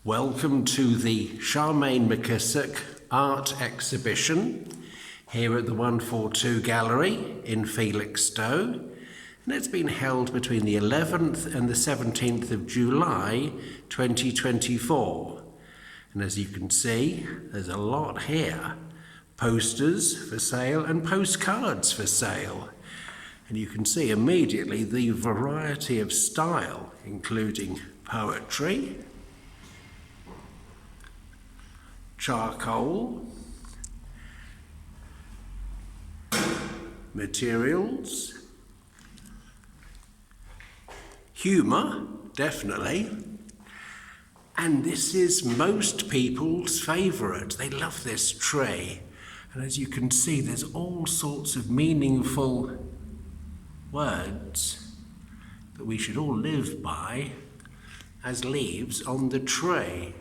Welcome to the Charmaine McKissock art exhibition here at the 142 Gallery in Felixstowe, and it's been held between the 11th and the 17th of July 2024. And as you can see, there's a lot here. Posters for sale and postcards for sale. And you can see immediately the variety of style, including poetry, charcoal, materials, humour, definitely, and this is most people's favourite. They love this tree, and as you can see, there's all sorts of meaningful words that we should all live by as leaves on the tree.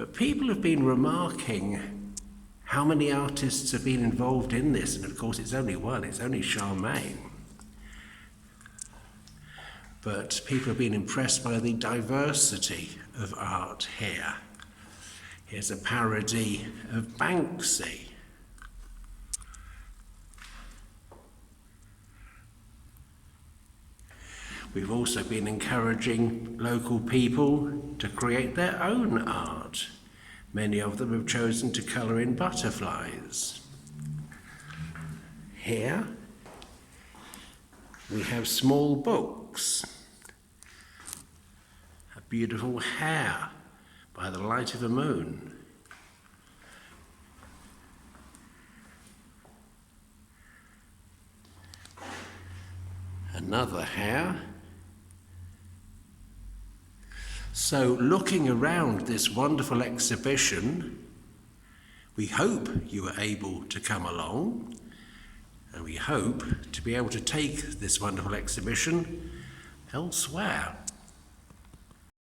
But people have been remarking how many artists have been involved in this, and of course it's only one, it's only Charmaine. But people have been impressed by the diversity of art here. Here's a parody of Banksy. We've also been encouraging local people to create their own art. Many of them have chosen to colour in butterflies. Here we have small books. A beautiful hare by the light of a moon. Another hare. So looking around this wonderful exhibition, we hope you are able to come along, and we hope to be able to take this wonderful exhibition elsewhere.